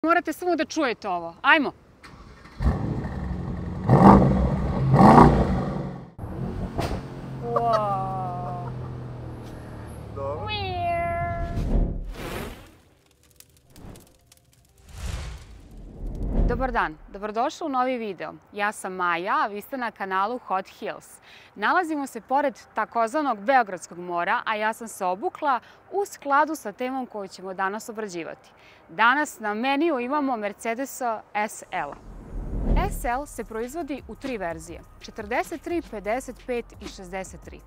Morate samo da čujete ovo. Ajmo! Wow. Dobro. Dobar dan, dobrodošli u novi video. Ja sam Maja, a vi ste na kanalu Hot Hills. Nalazimo se pored takozvanog Beogradskog mora, a ja sam se obukla u skladu sa temom koju ćemo danas obrađivati. Danas na meniju imamo Mercedesa SL. SL se proizvodi u tri verzije, 43, 55 i 63.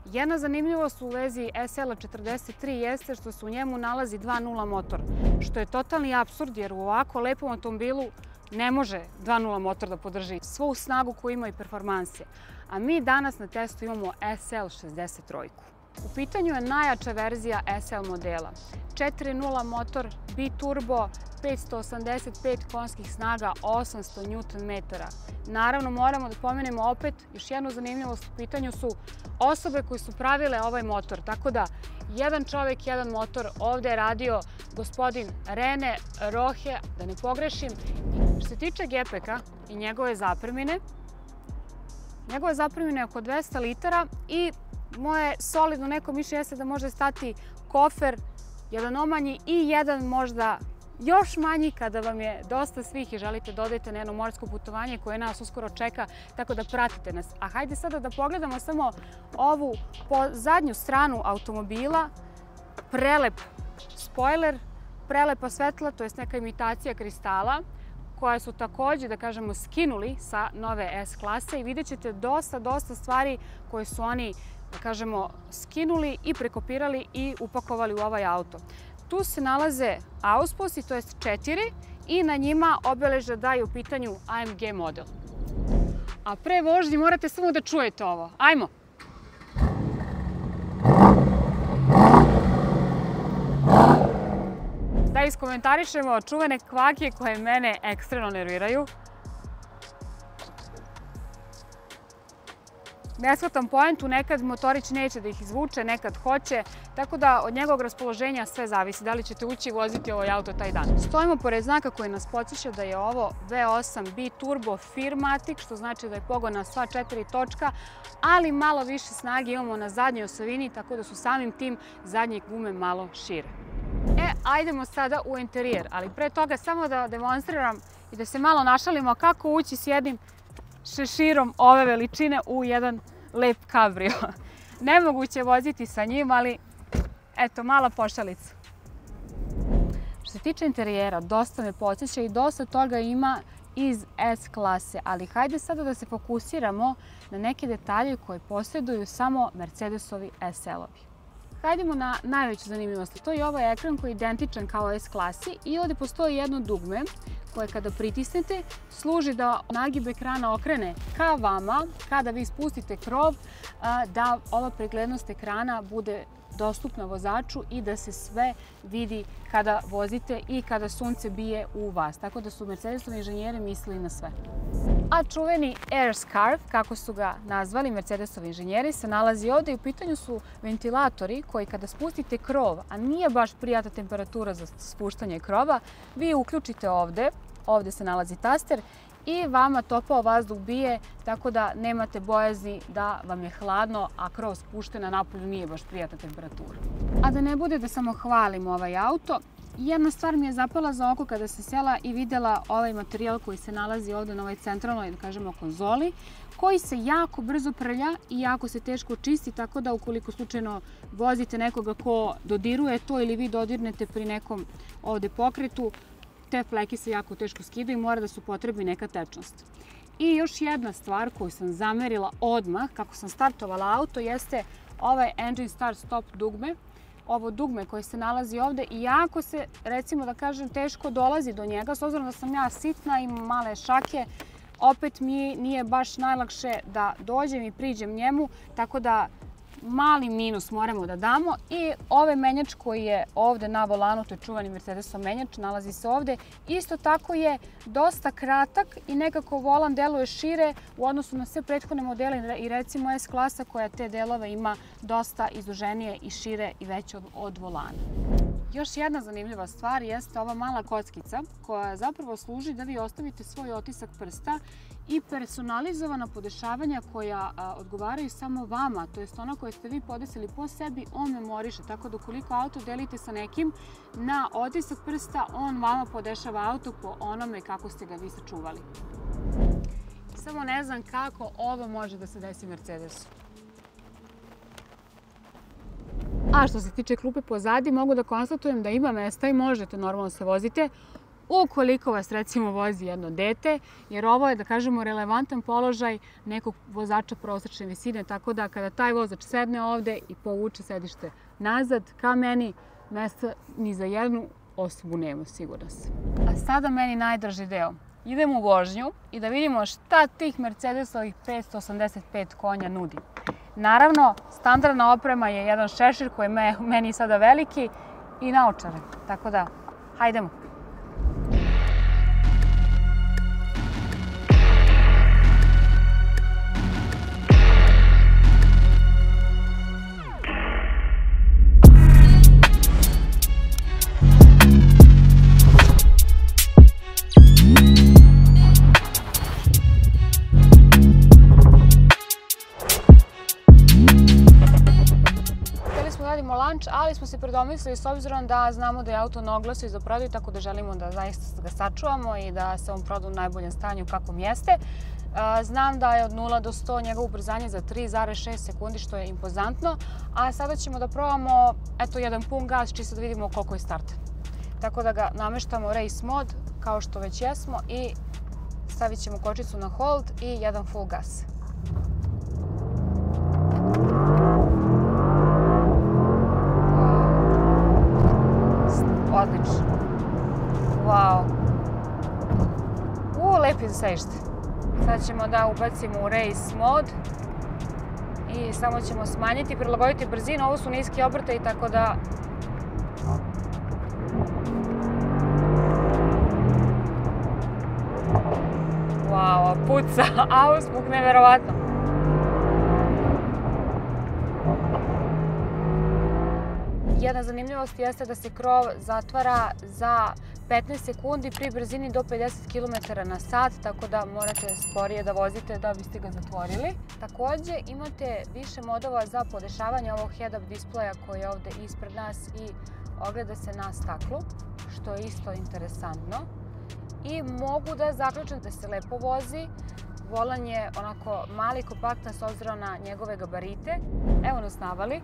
Jedna zanimljivost u vezi SL-a 43 jeste što se u njemu nalazi 2.0 motor, što je totalni apsurd jer u ovako lepom automobilu ne može 2.0 motor da podrži svu snagu koju ima i performanse. A mi danas na testu imamo SL 63. U pitanju je najjača verzija SL modela. 4.0 motor, biturbo, 585 konjskih snaga, 800 Nm. Naravno, moramo da pomenemo opet još jednu zanimljivost. U pitanju su osobe koje su pravile ovaj motor. Tako da, jedan čovjek, jedan motor. Ovdje je radio gospodin Rene Rohe, da ne pogrešim. Što se tiče gepeka i njegove zapremine je oko 200 litara i moje solidno neko mišljenje jeste da može stati kofer, jedan omanji i jedan možda još manji kada vam je dosta svih i želite da odete na jedno morsko putovanje koje nas uskoro čeka, tako da pratite nas. A hajde sada da pogledamo samo ovu zadnju stranu automobila. Prelep spoiler, prelepa svetla, to je neka imitacija kristala, koje su također, da kažemo, skinuli sa nove S klase i vidjet ćete dosta stvari koje su oni, da kažemo, skinuli i prekopirali i upakovali u ovaj auto. Tu se nalaze auspusi, to je 4, i na njima obeležja da je u pitanju AMG model. A pre vožnje morate samo da čujete ovo. Ajmo! Da iskomentarišemo čuvene kvake koje mene ekstremno nerviraju. Ne shvatam poentu, nekad motorić neće da ih izvuče, nekad hoće, tako da od njegovog raspoloženja sve zavisi da li ćete ući i voziti ovaj auto taj dan. Stojimo pored znaka koji nas podsjeća da je ovo V8 biturbo Firmatic, što znači da je pogon na sva 4 točka, ali malo više snage imamo na zadnjoj osovini, tako da su samim tim zadnje gume malo šire. Ajdemo sada u interijer, ali pre toga samo da demonstriram i da se malo našalimo kako ući s jednim šeširom ove veličine u jedan lep kabrio. Nemoguće je voziti sa njim, ali eto, mala pošalica. Što se tiče interijera, dosta me podsjeća i dosta toga ima iz S klase, ali hajde sada da se fokusiramo na neke detalje koje posjeduju samo Mercedesovi SL-ovi. Hajdemo na najveću zanimljivost. To je ovaj ekran koji je identičan kao S klasi i ovdje postoji jedno dugme koje kada pritisnete služi da nagib ekrana okrene ka vama kada vi spustite krov, da ova preglednost ekrana bude dostupna vozaču i da se sve vidi kada vozite i kada sunce bije u vas. Tako da su Mercedesovi inženjeri mislili na sve. A čuveni Air Scarf, kako su ga nazvali Mercedesovi inženjeri, se nalazi ovdje i u pitanju su ventilatori koji kada spustite krov, a nije baš prijatna temperatura za spuštanje krova, vi uključite ovdje, ovdje se nalazi taster i vama topao vazduh bije, tako da nemate bojazni da vam je hladno, a krov spušten, a napolju nije baš prijatna temperatura. A da ne bude da samo hvalim ovaj auto, jedna stvar mi je zapala za oko kada se sela i vidjela ovaj materijal koji se nalazi ovdje na ovoj centralnoj, da kažemo, konzoli, koji se jako brzo prlja i jako se teško čisti, tako da ukoliko slučajno vozite nekoga ko dodiruje to ili vi dodirnete pri nekom ovdje pokretu, te fleke se jako teško skidaju i mora da se upotrebi neka tečnost. I još jedna stvar koju sam zamerila odmah kako sam startovala auto jeste ovaj engine start stop dugme. Ovo dugme koje se nalazi ovdje i jako se, recimo da kažem, teško dolazi do njega, s obzirom da sam ja sitna, imam male šake, opet mi nije baš najlakše da dođem i priđem njemu, tako da mali minus moramo da damo. I ovaj menjač koji je ovdje na volanu, to je čuvani Mercedesov menjač, nalazi se ovdje. Isto tako je dosta kratak i nekako volan deluje šire u odnosu na sve prethodne modele i recimo S klasa koja te delove ima dosta izduženije i šire i veće od volana. Još jedna zanimljiva stvar jeste ova mala kockica koja zapravo služi da vi ostavite svoj otisak prsta i personalizovana podešavanja koja odgovaraju samo vama, to jest ona koje ste vi podesili po sebi, on memoriše. Tako da ukoliko auto delite sa nekim na otisak prsta, on vama podešava auto po onome kako ste ga vi sačuvali. Samo ne znam kako ovo može da se desi Mercedesu. A što se tiče klupe pozadi, mogu da konstatujem da ima mesta i možete normalno se vozite ukoliko vas recimo vozi jedno dete, jer ovo je, da kažemo, relevantan položaj nekog vozača prosečne visine, tako da kada taj vozač sedne ovde i povuče sedište nazad ka meni, mesta ni za jednu osobu nema, sigurno se. A sada meni najdraži deo. Idemo u vožnju i da vidimo šta tih Mercedesovih 585 konja nudi. Naravno, standardna oprema je jedan šešir koji je meni sada veliki i naočare. Tako da, hajdemo. Ali smo se predomislili s obzirom da znamo da je auto na oglasu i za prodaju, tako da želimo da zaista ga sačuvamo i da se on proda u najboljem stanju kakvom jeste. Znam da je od 0 do 100 njegovo ubrzanje za 3,6 sekundi, što je impozantno, a sada ćemo da probamo jedan pun gas, čisto da vidimo koliko je start. Tako da ga nameštamo race mod, kao što već jesmo, i stavit ćemo kočicu na hold i jedan full gas. Odlično. Wow. Lepi za sedište. Sad ćemo da ubacimo u race mod i samo ćemo smanjiti, prilagoditi brzinu. Ovo su niski obrtaji, tako da... Wow, puca, auspuh, neverovatno. Jedna zanimljivost jeste da se krov zatvara za 15 sekundi pri brzini do 50 km/h, tako da morate sporije da vozite da biste ga zatvorili. Takođe imate više modova za podešavanje ovog head-up displeja koji je ovde ispred nas i ogleda se na staklu, što je isto interesantno. I mogu da zaključim da se lepo vozi. Volan je onako mali, kompaktan s obzirom na njegove gabarite. Evo nas navali.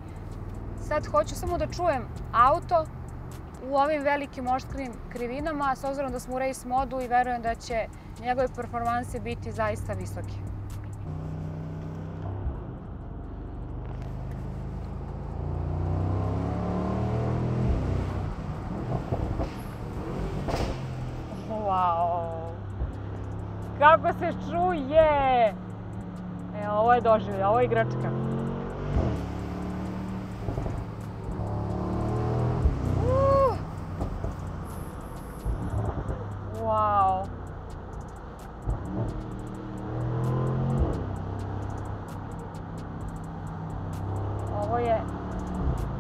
Sad hoću samo da čujem auto u ovim velikim oštrim krivinama, s obzirom da smo u race modu i verujem da će njegove performanse biti zaista visoke. Wow! Kako se čuje! Evo, ovo je doživlje, ovo je igračka. Wow! Ovo je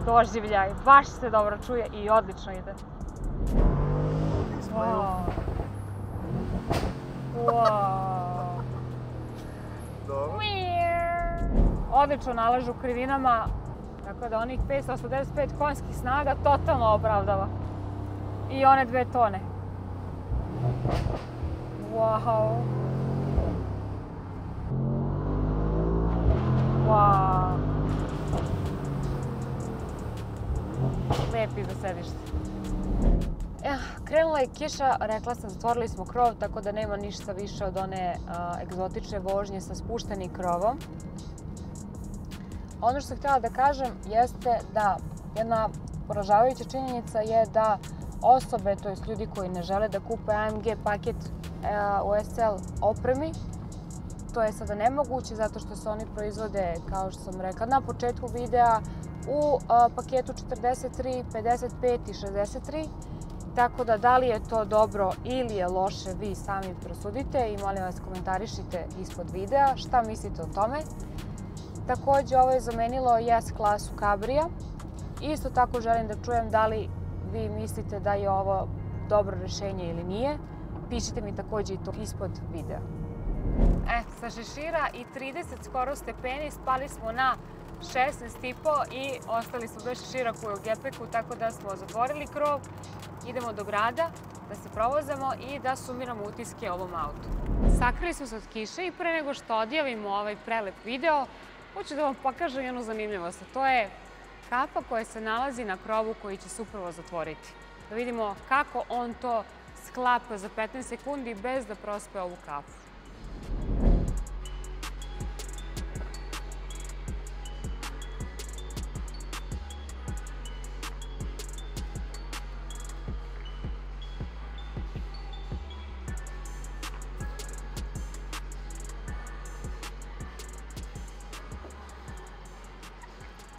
doživljaj, baš se dobro čuje i odlično ide. Wow! Wow! Odlično nalažu u krivinama, tako da onih 585 konjskih snaga totalno opravdava. I one 2 tone. Wow! Wow! Lepi za sedište. Krenula je kiša, rekla sam, zatvorili smo krov, tako da nema ništa više od one egzotične vožnje sa spuštenim krovom. Ono što sam htjela da kažem jeste da jedna poražavajuća činjenica je da osobe, to jest ljudi koji ne žele da kupe AMG paket u SL opremi, to je sada nemoguće zato što se oni proizvode, kao što sam rekla na početku videa, u paketu 43, 55 i 63. Tako da li je to dobro ili je loše, vi sami prosudite i molim vas komentarišite ispod videa šta mislite o tome. Takođe ovo je zamenilo S klasu Cabrija. Isto tako želim da čujem da li vi mislite da je ovo dobro rešenje ili nije. Pišite mi takođe i to ispod videa. Sa šešira i 30 skoro stepeni spali smo na 16,5 i ostali smo bez šešira koji je u gepeku, tako da smo zatvorili krov. Idemo do grada da se provozamo i da sumiramo utiske o ovom autu. Sakrili smo se od kiše i pre nego što odjavimo ovaj prelep video, hoću da vam pokažem jednu zanimljivost. To je kapa koja se nalazi na krovu koji će se upravo zatvoriti. Da vidimo kako on to sklapa za 15 sekundi bez da prospe ovu kafu.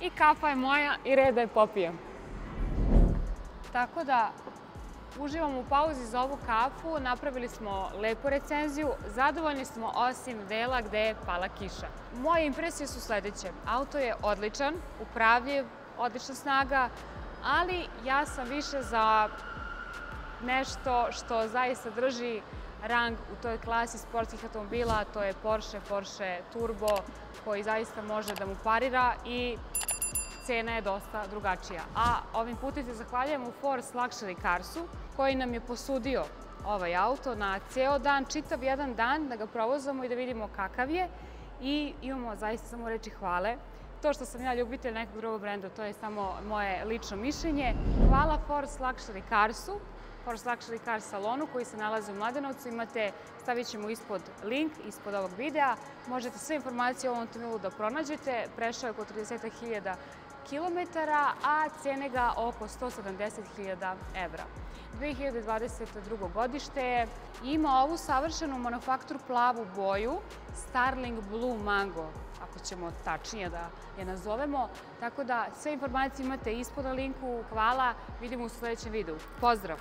I kafa je moja i red da je popijem. Tako da uživamo u pauzi za ovu kafu, napravili smo lepu recenziju, zadovoljni smo osim dela gde je pala kiša. Moje impresije su sledeće. Auto je odličan, upravljiv, odlična snaga, ali ja sam više za nešto što zaista drži rang u toj klasi sportskih automobila, a to je Porsche Turbo, koji zaista može da mu parira i cena je dosta drugačija. A ovim putem se zahvaljujemo Force Luxury Carsu koji nam je posudio ovaj auto na ceo dan, čitav jedan dan, da ga provozamo i da vidimo kakav je. I imamo zaista samo reči hvale. To što sam ja ljubitelj nekog drugog brenda, to je samo moje lično mišljenje. Hvala Force Luxury Carsu, Force Luxury Cars salonu koji se nalazi u Mladenovcu. Stavit ćemo ispod link, ispod ovog videa. Možete sve informacije o ovom automobilu da pronađete. Prešao je oko 30.000 kilometara, a cene ga oko 170.000 evra. 2022. godište je. Ima ovu savršenu manufaktur plavu boju, Starling Blue Mango, ako ćemo tačnije da je nazovemo. Tako da sve informacije imate ispod na linku. Hvala, vidimo u sledećem videu. Pozdrav!